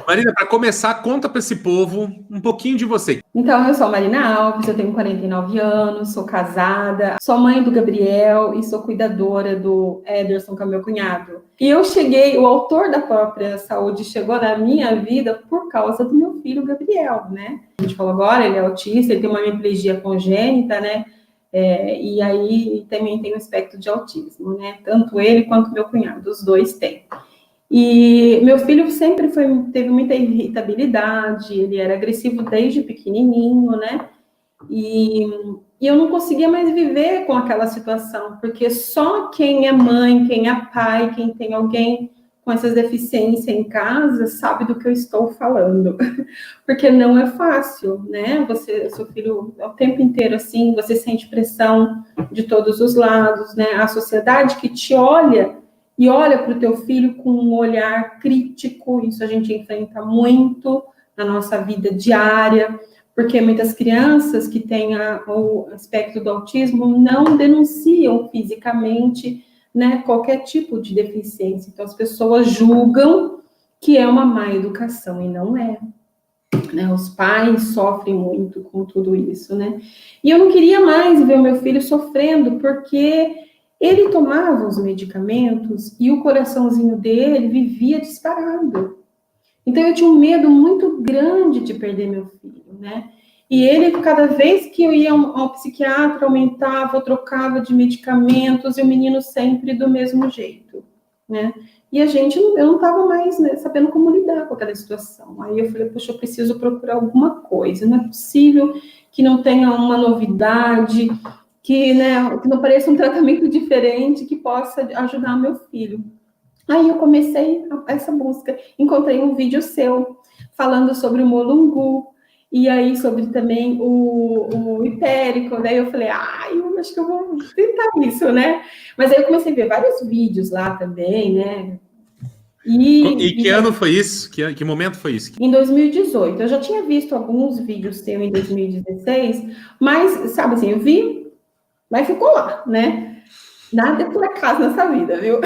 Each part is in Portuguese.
Marina, para começar, conta para esse povo um pouquinho de você. Então, eu sou a Marina Alves, eu tenho 49 anos, sou casada, sou mãe do Gabriel e sou cuidadora do Ederson, que é meu cunhado. E eu cheguei, o autor da própria saúde chegou na minha vida por causa do meu filho Gabriel, né? A gente falou agora, ele é autista, ele tem uma hemiplegia congênita, né? E aí também tem um espectro de autismo, né? Tanto ele quanto meu cunhado, os dois têm. E meu filho sempre teve muita irritabilidade, ele era agressivo desde pequenininho, né? E eu não conseguia mais viver com aquela situação, porque só quem é mãe, quem é pai, quem tem alguém com essas deficiências em casa, sabe do que eu estou falando. Porque não é fácil, né? Seu filho, é o tempo inteiro assim, você sente pressão de todos os lados, né? A sociedade que te olha e olha para o teu filho com um olhar crítico, isso a gente enfrenta muito na nossa vida diária, porque muitas crianças que têm o aspecto do autismo não denunciam fisicamente, né, qualquer tipo de deficiência. Então, as pessoas julgam que é uma má educação, e não é. Né, os pais sofrem muito com tudo isso, né? E eu não queria mais ver o meu filho sofrendo, porque ele tomava os medicamentos e o coraçãozinho dele vivia disparado. Então, eu tinha um medo muito grande de perder meu filho, né? E ele, cada vez que eu ia ao psiquiatra, aumentava, eu trocava de medicamentos, e o menino sempre do mesmo jeito, né? E eu não estava mais, né, sabendo como lidar com aquela situação. Aí eu falei, poxa, eu preciso procurar alguma coisa. Não é possível que não tenha uma novidade, que, né, que não pareça um tratamento diferente que possa ajudar meu filho. Aí eu comecei essa busca, encontrei um vídeo seu falando sobre o molungu, e aí sobre também o hipérico, daí eu falei, eu acho que eu vou tentar isso, né? Mas aí eu comecei a ver vários vídeos lá também, né? E que ano foi isso? Que momento foi isso? Em 2018. Eu já tinha visto alguns vídeos teus em 2016, mas, sabe assim, eu vi, mas ficou lá, né? Nada é por acaso nessa vida, viu?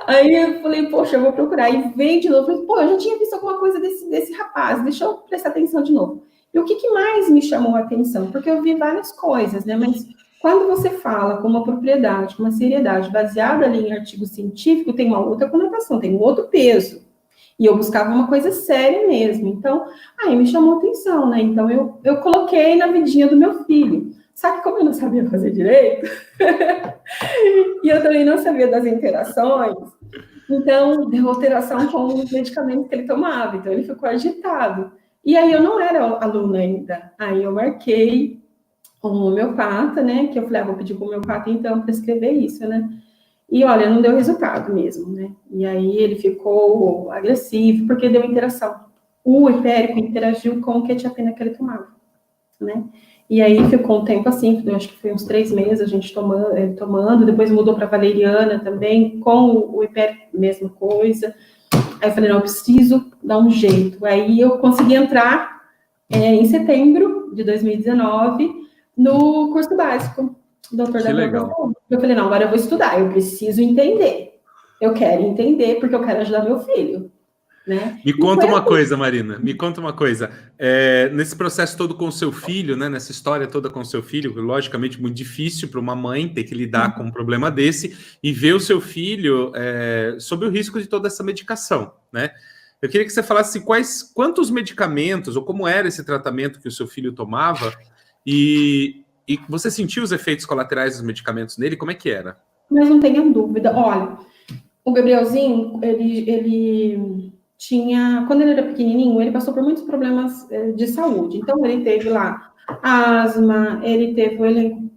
Aí eu falei, poxa, eu vou procurar. E veio de novo. Falei, pô, eu já tinha visto alguma coisa desse rapaz, deixa eu prestar atenção de novo. E o que mais me chamou a atenção? Porque eu vi várias coisas, né? Mas quando você fala com uma propriedade, com uma seriedade, baseada ali em artigo científico, tem uma outra conotação, tem um outro peso. E eu buscava uma coisa séria mesmo. Então, aí me chamou a atenção, né? Então, eu coloquei na vidinha do meu filho. Só que como eu não sabia fazer direito, e eu também não sabia das interações, então deu alteração com os medicamentos que ele tomava. Então, ele ficou agitado. E aí, eu não era aluna ainda. Aí, eu marquei um homeopata, né? Que eu falei, vou pedir para o homeopata, então, para escrever isso, né? E olha, não deu resultado mesmo, né? E aí ele ficou agressivo, porque deu interação. O hipérico interagiu com o quetiapina que ele tomava, né? E aí ficou um tempo assim, eu acho que foi uns 3 meses a gente tomando, depois mudou para valeriana também, com o hipérico, mesma coisa. Aí eu falei, não, eu preciso dar um jeito. Aí eu consegui entrar em setembro de 2019 no curso básico. Doutor da graduação. Eu falei, não, agora eu vou estudar, eu preciso entender. Eu quero entender, porque eu quero ajudar meu filho. Né? Me conta uma coisa, Marina, me conta uma coisa. Nesse processo todo com o seu filho, né, nessa história toda com o seu filho, logicamente muito difícil para uma mãe ter que lidar com um problema desse e ver o seu filho sob o risco de toda essa medicação, né? Eu queria que você falasse quantos medicamentos, ou como era esse tratamento que o seu filho tomava, e você sentiu os efeitos colaterais dos medicamentos nele, como é que era? Mas não tenha dúvida, olha, o Gabrielzinho, ele tinha, quando ele era pequenininho, ele passou por muitos problemas de saúde. Então, ele teve lá asma, ele teve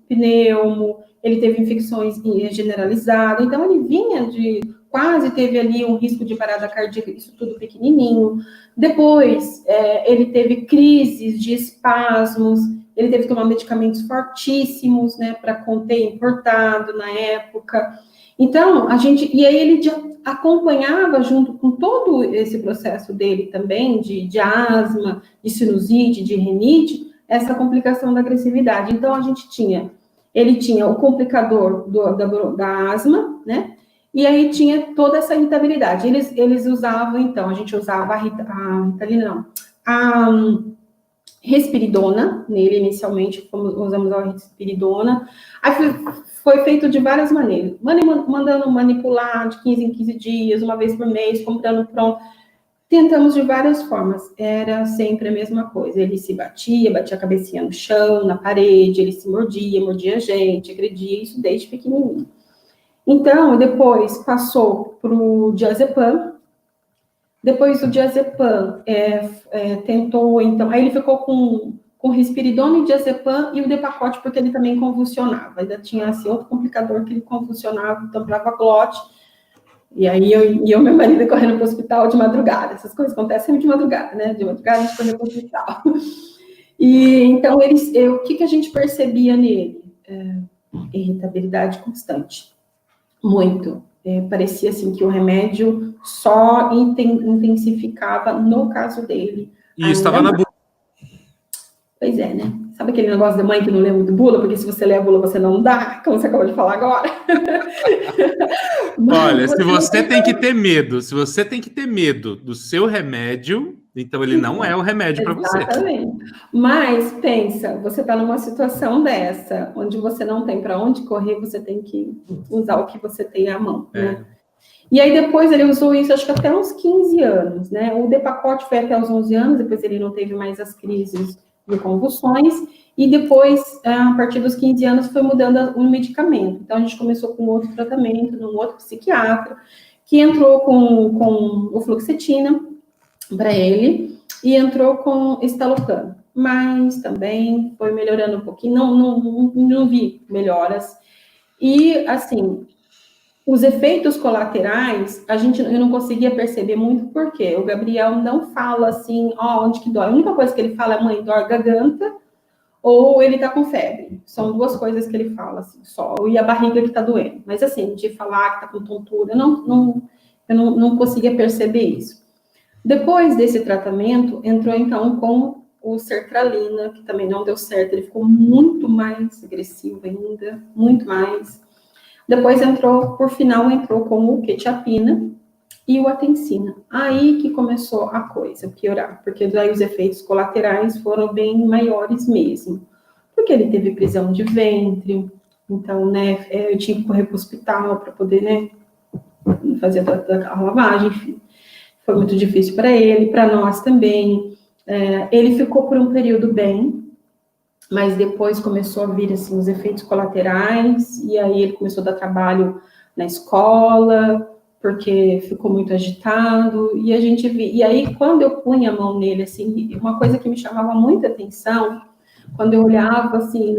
pneumo, ele teve infecções generalizadas. Então, ele vinha quase teve ali um risco de parada cardíaca, isso tudo pequenininho. Depois, ele teve crises de espasmos, ele teve que tomar medicamentos fortíssimos, né, para conter importado na época. Então, e aí ele acompanhava junto com todo esse processo dele também, de asma, de sinusite, de rinite, essa complicação da agressividade. Então, ele tinha o complicador da asma, né? E aí tinha toda essa irritabilidade. Eles usavam, então, a gente usava a Ritalina, não, a risperidona nele inicialmente, usamos a risperidona. Aí foi feito de várias maneiras, mandando manipular de 15 em 15 dias, uma vez por mês, comprando pronto. Tentamos de várias formas, era sempre a mesma coisa. Ele se batia a cabecinha no chão, na parede, ele se mordia a gente, agredia, isso desde pequenininho. Então, depois passou para o diazepam. Depois do diazepam, tentou, então, aí ele ficou com risperidona e diazepam e o Depakote, porque ele também convulsionava. Ainda tinha, assim, outro complicador que ele convulsionava, tampava a glote. E aí eu e meu marido correndo para o hospital de madrugada. Essas coisas acontecem de madrugada, né? De madrugada a gente correu para o hospital. E então o que a gente percebia nele? Irritabilidade constante. Muito. Parecia assim que o remédio só intensificava no caso dele. E estava na bula. Pois é, né? Sabe aquele negócio da mãe que não lê muito bula? Porque se você lê a bula, você não dá, como você acabou de falar agora. Olha, se você tem que ter medo do seu remédio, então ele não é o remédio para você. Exatamente. Mas pensa, você está numa situação dessa, onde você não tem para onde correr, você tem que usar o que você tem à mão, né? E aí depois ele usou isso, acho que até uns 15 anos, né? O Depakote foi até os 11 anos, depois ele não teve mais as crises de convulsões, e depois, a partir dos 15 anos, foi mudando o medicamento. Então, a gente começou com outro tratamento, num outro psiquiatra, que entrou com o fluoxetina para ele, e entrou com estalopram. Mas também foi melhorando um pouquinho, não vi melhoras. E, assim, os efeitos colaterais, eu não conseguia perceber muito, porque o Gabriel não fala assim, onde que dói. A única coisa que ele fala é, mãe, dói a garganta, ou ele tá com febre. São duas coisas que ele fala, assim, só. E a barriga que tá doendo. Mas, assim, de falar que tá com tontura, eu não conseguia perceber isso. Depois desse tratamento, entrou, então, com o sertralina, que também não deu certo. Ele ficou muito mais agressivo ainda, muito mais. Depois por final, entrou com o quetiapina e o atencina. Aí que começou a coisa piorar, porque daí os efeitos colaterais foram bem maiores mesmo. Porque ele teve prisão de ventre, então, né, eu tinha que correr para o hospital para poder, né, fazer a lavagem, enfim. Foi muito difícil para ele, para nós também. Ele ficou por um período bem, mas depois começou a vir, assim, os efeitos colaterais, e aí ele começou a dar trabalho na escola, porque ficou muito agitado, e a gente via, e aí quando eu punha a mão nele, assim, uma coisa que me chamava muita atenção, quando eu olhava, assim,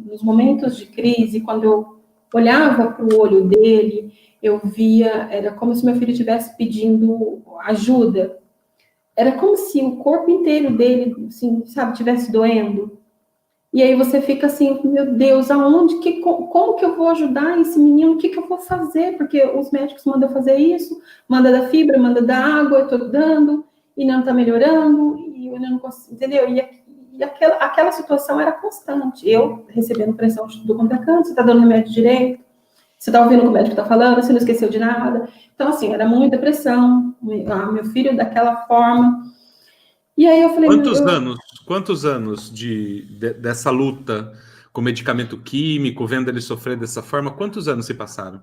nos momentos de crise, quando eu olhava para o olho dele, eu via, era como se meu filho estivesse pedindo ajuda, era como se o corpo inteiro dele, assim, sabe, estivesse doendo. E aí você fica assim, meu Deus, como que eu vou ajudar esse menino? O que eu vou fazer? Porque os médicos mandam fazer isso, manda da fibra, manda da água, eu tô dando, e não tá melhorando, e eu não consigo, entendeu? E aquela situação era constante. Eu recebendo pressão do contra-canto, você tá dando remédio direito, você tá ouvindo o que o médico tá falando, você não esqueceu de nada. Então, assim, era muita pressão, meu filho daquela forma. E aí eu falei... Quantos anos dessa luta com medicamento químico, vendo ele sofrer dessa forma, quantos anos se passaram?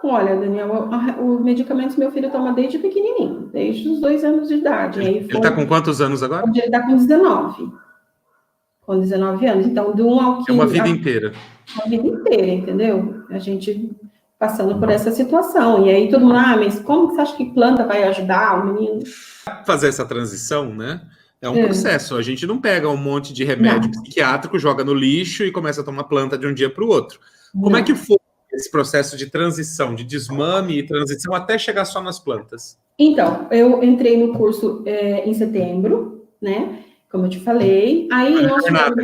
Olha, Daniel, o medicamento meu filho toma desde pequenininho, desde os 2 anos de idade. Ele está com quantos anos agora? Ele está com 19. Com 19 anos. Então, do 1 ao 15... É uma vida inteira. Uma vida inteira, entendeu? A gente passando por essa situação. E aí todo mundo, mas como você acha que planta vai ajudar o menino? Fazer essa transição, né? É um processo. A gente não pega um monte de remédio psiquiátrico, joga no lixo e começa a tomar planta de um dia para o outro. Como é que foi esse processo de transição, de desmame e transição até chegar só nas plantas? Então, eu entrei no curso em setembro, né? Como eu te falei. Aí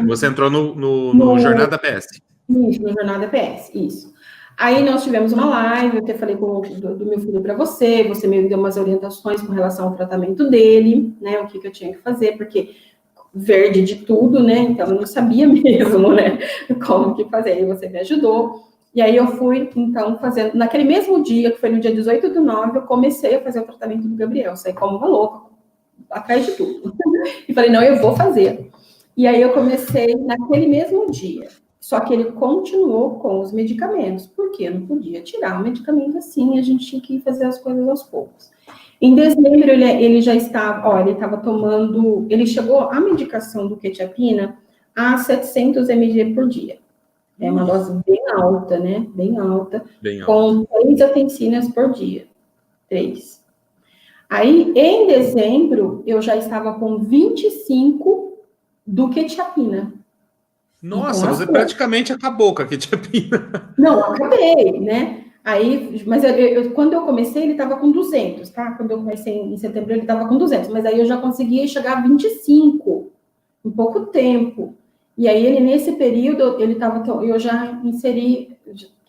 você entrou no Jornada PS. Isso, no Jornada PS, isso. Aí nós tivemos uma live, eu até falei do meu filho para você me deu umas orientações com relação ao tratamento dele, né, o que eu tinha que fazer, porque verde de tudo, né, então eu não sabia mesmo, né, como que fazer, aí você me ajudou. E aí eu fui, então, fazendo... Naquele mesmo dia, que foi no dia 18/9, eu comecei a fazer o tratamento do Gabriel. Saí como uma louca, atrás de tudo. E falei, não, eu vou fazer. E aí eu comecei naquele mesmo dia. Só que ele continuou com os medicamentos. Por quê? Eu não podia tirar o medicamento assim, a gente tinha que fazer as coisas aos poucos. Em dezembro, ele já estava, ele estava tomando... Ele chegou à medicação do quetiapina a 700 mg por dia. É uma dose bem alta, né? Bem alta. Com 3 atencinas por dia. 3. Aí, em dezembro, eu já estava com 25 do quetiapina. Nossa, então, você praticamente acabou com a quetiapina. Não, acabei, né? Aí, mas quando eu comecei, ele estava com 200, tá? Quando eu comecei em setembro, ele estava com 200. Mas aí eu já conseguia chegar a 25 em pouco tempo. E aí, ele, nesse período, eu já inseri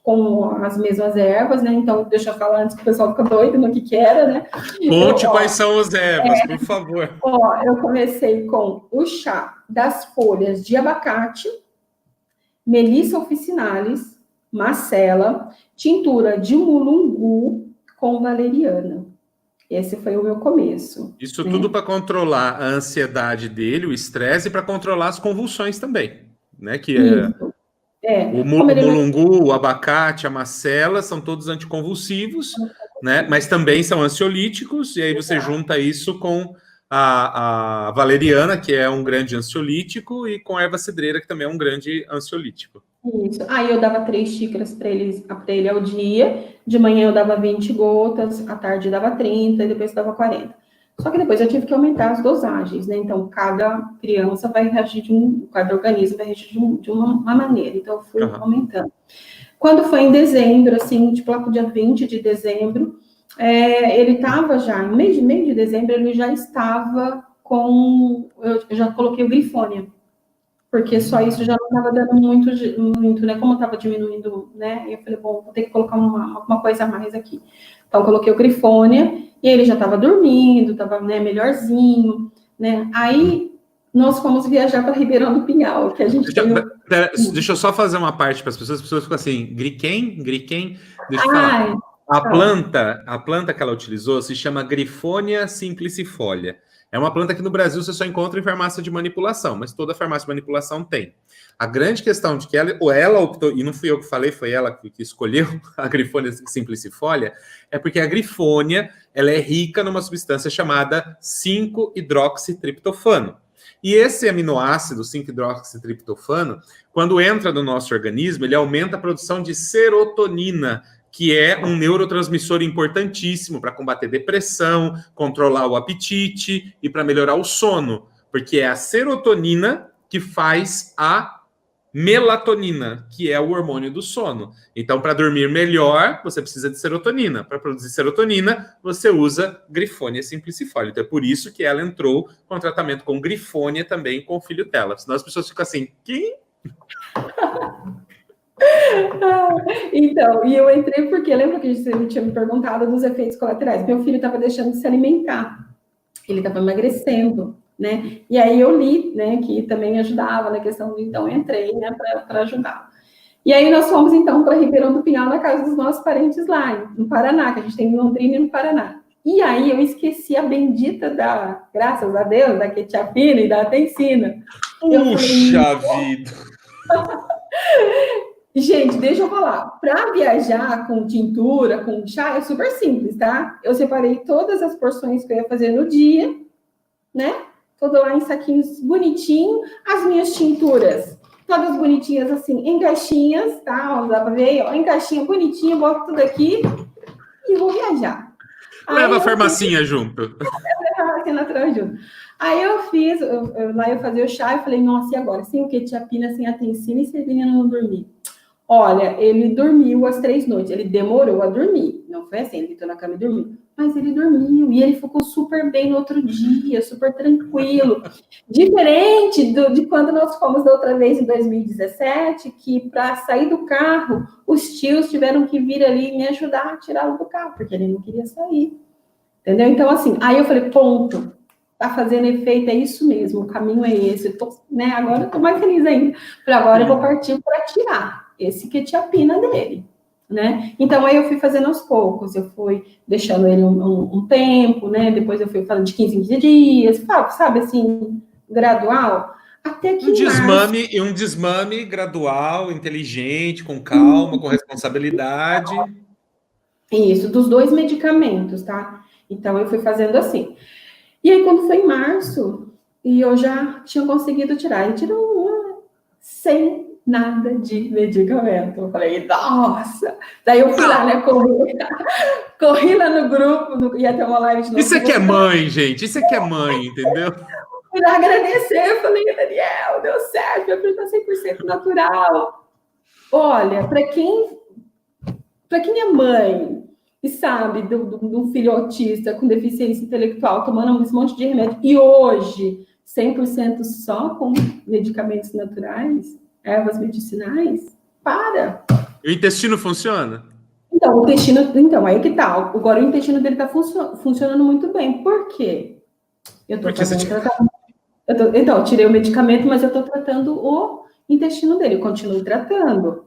com as mesmas ervas, né? Então, deixa eu falar antes que o pessoal fica doido no que era, né? Conte quais são as ervas, por favor. Eu comecei com o chá das folhas de abacate, Melissa officinalis, macela, tintura de mulungu com valeriana. Esse foi o meu começo. Isso tudo para controlar a ansiedade dele, o estresse, e para controlar as convulsões também, né? Que o mulungu, o abacate, a macela são todos anticonvulsivos, né? Mas também são ansiolíticos, e aí você junta isso com a valeriana, que é um grande ansiolítico, e com a erva cidreira, que também é um grande ansiolítico. Isso. Aí eu dava 3 xícaras para ele ao dia. De manhã eu dava 20 gotas, à tarde dava 30 e depois dava 40. Só que depois eu tive que aumentar as dosagens, né? Então, cada criança vai reagir cada organismo vai reagir de uma maneira. Então, eu fui aumentando. Quando foi em dezembro, assim, tipo lá pro dia 20 de dezembro, ele estava já, no meio de dezembro, ele já estava com... Eu já coloquei o Grifônia. Porque só isso já não estava dando muito, né? Como estava diminuindo, né? Eu falei, bom, vou ter que colocar uma coisa a mais aqui. Então, coloquei o Grifônia, e ele já estava dormindo, estava, né, melhorzinho, né? Aí, nós fomos viajar para Ribeirão do Pinhal, que a gente deixa eu só fazer uma parte para as pessoas ficam assim, Griquem? Deixa eu falar. A planta que ela utilizou se chama Grifônia simplicifolia. É uma planta que no Brasil você só encontra em farmácia de manipulação, mas toda farmácia de manipulação tem. A grande questão de que ela optou, e não fui eu que falei, foi ela que escolheu a Grifônia simplicifolia, é porque a Grifônia ela é rica numa substância chamada 5-hidroxitriptofano. E esse aminoácido, 5-hidroxitriptofano, quando entra no nosso organismo, ele aumenta a produção de serotonina, que é um neurotransmissor importantíssimo para combater depressão, controlar o apetite e para melhorar o sono, porque é a serotonina que faz a melatonina, que é o hormônio do sono. Então, para dormir melhor, você precisa de serotonina. Para produzir serotonina, você usa Grifônia simplicifolia. Então, é por isso que ela entrou com tratamento com Grifônia também com o filho dela. Senão as pessoas ficam assim, quem? Então, e eu entrei porque lembra que você tinha me perguntado dos efeitos colaterais? Meu filho estava deixando de se alimentar, ele estava emagrecendo, né? E aí eu li, né, que também ajudava na questão, então eu entrei, né, para ajudar. E aí nós fomos então para Ribeirão do Pinhal, na casa dos nossos parentes lá, no Paraná, que a gente tem em Londrina e no Paraná. E aí eu esqueci a bendita graças a Deus, da quetiapina e da atencina. Puxa vida! Gente, deixa eu falar. Para viajar com tintura, com chá, é super simples, tá? Eu separei todas as porções que eu ia fazer no dia, né? Tudo lá em saquinhos bonitinho. As minhas tinturas, todas bonitinhas assim, em caixinhas, tá? Ó, dá para ver, ó, em caixinha bonitinha, boto tudo aqui e vou viajar. Leva a farmacinha junto. Leva a farmacinha natural junto. Aí eu fiz, lá eu fazia o chá, eu falei, nossa, e agora? Sem o quetiapina, sem atencina e se o menino não dormir? Olha, ele dormiu as 3 noites. Ele demorou a dormir. Não foi assim, ele deitou na cama e dormiu. Mas ele dormiu. E ele ficou super bem no outro dia, super tranquilo. Diferente de quando nós fomos da outra vez, em 2017, que para sair do carro, os tios tiveram que vir ali me ajudar a tirá-lo do carro, porque ele não queria sair. Entendeu? Então, assim, aí eu falei, ponto. Tá fazendo efeito, é isso mesmo. O caminho é esse. Agora eu tô mais feliz ainda. Falei, agora eu vou partir para tirar. esse quetiapina dele, né? Então, aí eu fui fazendo aos poucos, eu fui deixando ele um tempo, né? Depois eu fui falando de 15 em 15 dias, sabe, assim, gradual, até que em março... Um desmame gradual, inteligente, com calma, com responsabilidade. Isso, dos 2 medicamentos, tá? Então, eu fui fazendo assim. E aí, quando foi em março, e eu já tinha conseguido tirar, e tirou sem nada de medicamento. Eu falei, nossa! Daí eu fui lá, né, corri lá no grupo, ia ter uma live de novo. Isso é que é mãe, gente, isso é que é mãe, entendeu? Fui lá agradecer, eu falei, Daniel, deu certo, meu filho tá 100% natural. Olha, para quem é mãe e sabe de um filho autista com deficiência intelectual tomando esse monte de remédio, e hoje 100% só com medicamentos naturais, ervas medicinais, para. E o intestino funciona? Então, o intestino, então, aí que tá. Agora o intestino dele tá funcionando muito bem. Por quê? Eu tô fazendo tratamento. Então, eu tirei o medicamento, mas eu tô tratando o intestino dele, eu continuo tratando,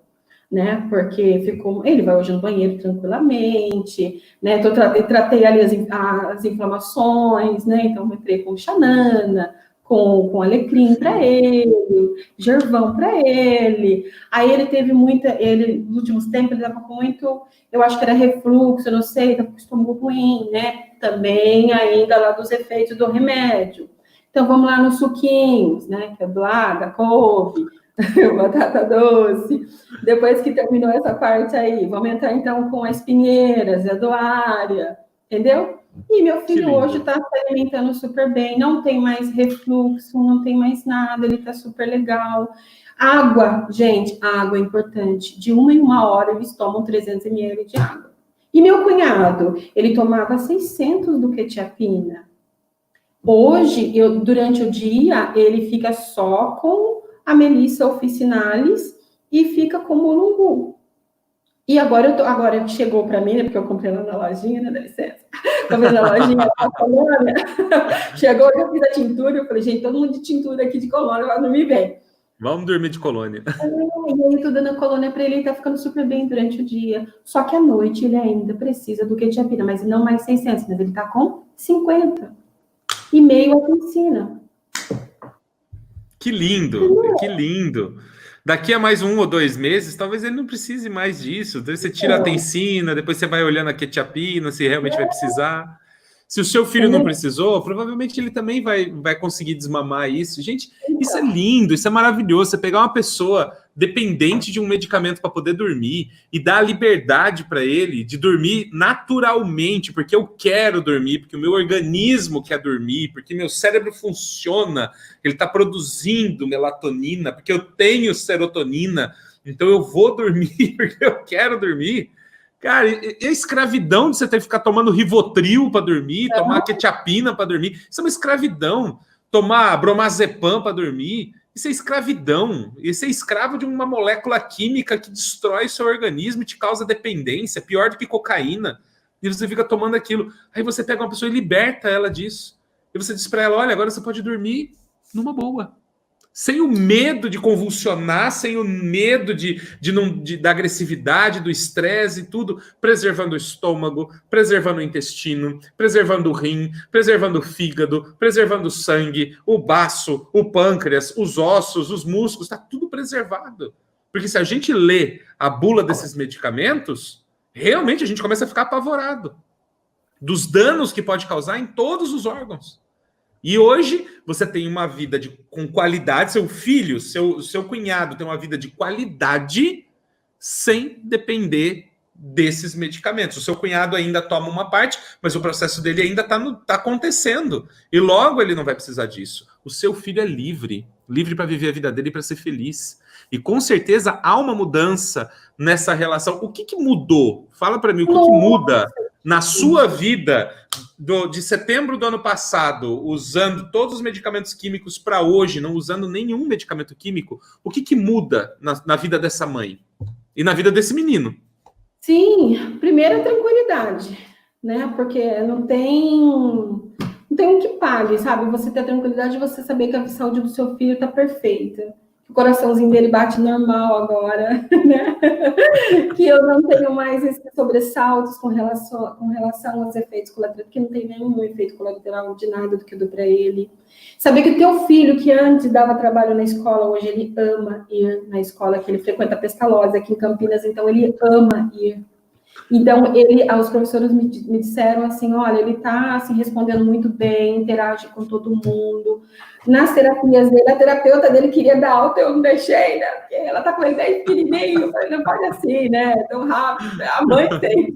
né? Porque ele vai hoje no banheiro tranquilamente, né? Tratei ali as inflamações, né? Então, eu entrei com xanana, com alecrim para ele, gervão para ele. Aí ele teve nos últimos tempos, ele estava com muito, eu acho que era refluxo, eu não sei, estava com o estômago ruim, né? Também ainda lá dos efeitos do remédio. Então, vamos lá nos suquinhos, né? Que é da couve, batata doce. Depois que terminou essa parte aí, vamos entrar então com as pinheiras, a doária, entendeu? E meu filho hoje está se alimentando super bem, não tem mais refluxo, não tem mais nada, ele está super legal. Água, gente, água é importante. De 1 em 1 hora eles tomam 300 ml de água. E meu cunhado, ele tomava 600 do quetiapina. Hoje, durante o dia, ele fica só com a Melissa officinalis e fica com o mulungu. E agora chegou para mim, né, porque eu comprei lá na lojinha, né, dá licença. Comprei na lojinha da colônia. Chegou, eu fiz a tintura, eu falei, gente, todo mundo de tintura aqui de colônia, vai dormir bem. Vamos dormir de colônia. E aí, tô dando a colônia para ele, ele tá ficando super bem durante o dia. Só que à noite ele ainda precisa do quetiapina, mas não mais 600, mas ele tá com 50. E meio a piscina. Que lindo, que lindo. Daqui a mais 1 ou 2 meses, talvez ele não precise mais disso. Daí você tira a tensina, depois você vai olhando a quetiapina, se realmente vai precisar. Se o seu filho não precisou, provavelmente ele também vai conseguir desmamar isso. Gente, isso é lindo, isso é maravilhoso. Você pegar uma pessoa dependente de um medicamento para poder dormir e dar a liberdade para ele de dormir naturalmente, porque eu quero dormir, porque o meu organismo quer dormir, porque meu cérebro funciona, ele está produzindo melatonina, porque eu tenho serotonina, então eu vou dormir porque eu quero dormir. Cara, e a escravidão de você ter que ficar tomando Rivotril para dormir, tomar quetiapina para dormir, isso é uma escravidão. Tomar bromazepam para dormir, isso é escravidão. Isso é escravo de uma molécula química que destrói seu organismo e te causa dependência, pior do que cocaína. E você fica tomando aquilo. Aí você pega uma pessoa e liberta ela disso. E você diz para ela, olha, agora você pode dormir numa boa. Sem o medo de convulsionar, sem o medo da agressividade, do estresse e tudo, preservando o estômago, preservando o intestino, preservando o rim, preservando o fígado, preservando o sangue, o baço, o pâncreas, os ossos, os músculos, está tudo preservado. Porque se a gente lê a bula desses medicamentos, realmente a gente começa a ficar apavorado dos danos que pode causar em todos os órgãos. E hoje você tem uma vida com qualidade, seu filho, seu cunhado tem uma vida de qualidade sem depender desses medicamentos. O seu cunhado ainda toma uma parte, mas o processo dele ainda está acontecendo. E logo ele não vai precisar disso. O seu filho é livre para viver a vida dele e para ser feliz. E com certeza há uma mudança nessa relação. O que mudou? Fala para mim, o que muda na sua vida de setembro do ano passado, usando todos os medicamentos químicos para hoje, não usando nenhum medicamento químico? O que muda na vida dessa mãe e na vida desse menino? Sim, primeiro a tranquilidade, né? Porque não tem um que pague, sabe? Você ter a tranquilidade de você saber que a saúde do seu filho está perfeita. o coraçãozinho dele bate normal agora, né? Que eu não tenho mais esses sobressaltos com relação aos efeitos colaterais, porque não tem nenhum efeito colateral de nada do que eu dou para ele. Saber que o teu filho, que antes dava trabalho na escola, hoje ele ama ir na escola, que ele frequenta Pestalozzi aqui em Campinas, então ele ama ir. Então, os professores me disseram assim, olha, ele está assim, respondendo muito bem, interage com todo mundo. Nas terapias dele, a terapeuta dele queria dar alta, eu não deixei, né? Porque ela está com ele desde pequenininho, eu falei, não pode assim, né? Tão rápido, a mãe tem.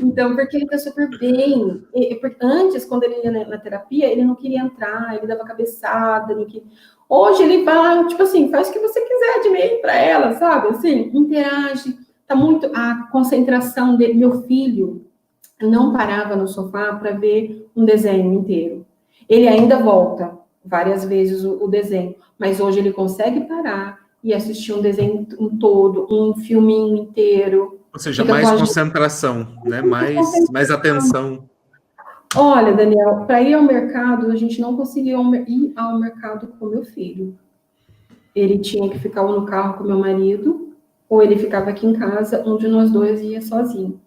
Então, porque ele está super bem. Antes, quando ele ia na terapia, ele não queria entrar, ele dava cabeçada, não queria... Hoje ele fala, tipo assim, faz o que você quiser de mim para ela, sabe? Assim, interage. Tá muito a concentração dele. Meu filho não parava no sofá para ver um desenho inteiro. Ele ainda volta várias vezes o desenho, mas hoje ele consegue parar e assistir um desenho todo, um filminho inteiro. Ou seja, mais concentração, né? Mais atenção. Olha, Daniel, para ir ao mercado, a gente não conseguiu ir ao mercado com meu filho. Ele tinha que ficar ou no carro com meu marido, ou ele ficava aqui em casa, um de nós dois ia sozinho.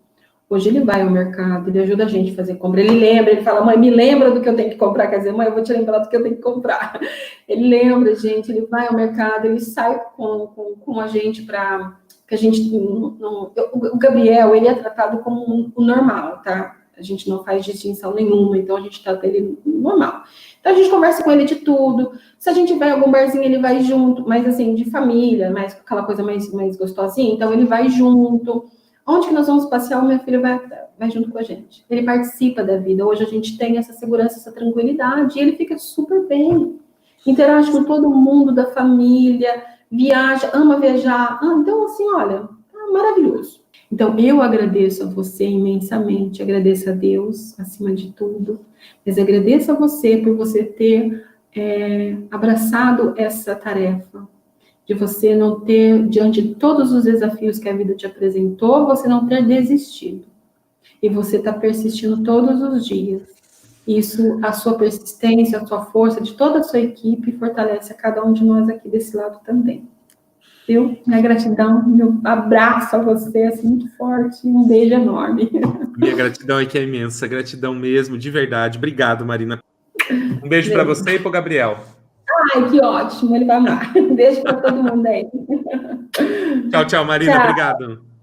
Hoje ele vai ao mercado, ele ajuda a gente a fazer compra. Ele lembra, ele fala, mãe, me lembra do que eu tenho que comprar. Quer dizer, mãe, eu vou te lembrar do que eu tenho que comprar. Ele lembra, gente, ele vai ao mercado, ele sai com a gente para... que a gente o Gabriel, ele é tratado como o normal, tá? A gente não faz distinção nenhuma, então a gente trata ele normal. Então a gente conversa com ele de tudo. Se a gente vai em algum barzinho, ele vai junto, mas assim, de família, mais aquela coisa mais gostosinha, então ele vai junto. Onde que nós vamos passear, o meu filho vai junto com a gente. Ele participa da vida. Hoje a gente tem essa segurança, essa tranquilidade, e ele fica super bem. Interage com todo mundo da família, viaja, ama viajar. Então, assim, olha, tá maravilhoso. Então, eu agradeço a você imensamente, agradeço a Deus, acima de tudo, mas agradeço a você por você ter abraçado essa tarefa, de você não ter, diante de todos os desafios que a vida te apresentou, você não ter desistido. E você está persistindo todos os dias. Isso, a sua persistência, a sua força, de toda a sua equipe, fortalece a cada um de nós aqui desse lado também. Viu? Minha gratidão, meu abraço a você, assim, muito forte, um beijo enorme. Minha gratidão aqui é imensa, gratidão mesmo, de verdade. Obrigado, Marina. Um beijo para você e para o Gabriel. Ai, que ótimo, ele vai amar. Beijo para todo mundo aí. Tchau, tchau, Marina. Tchau. Obrigado.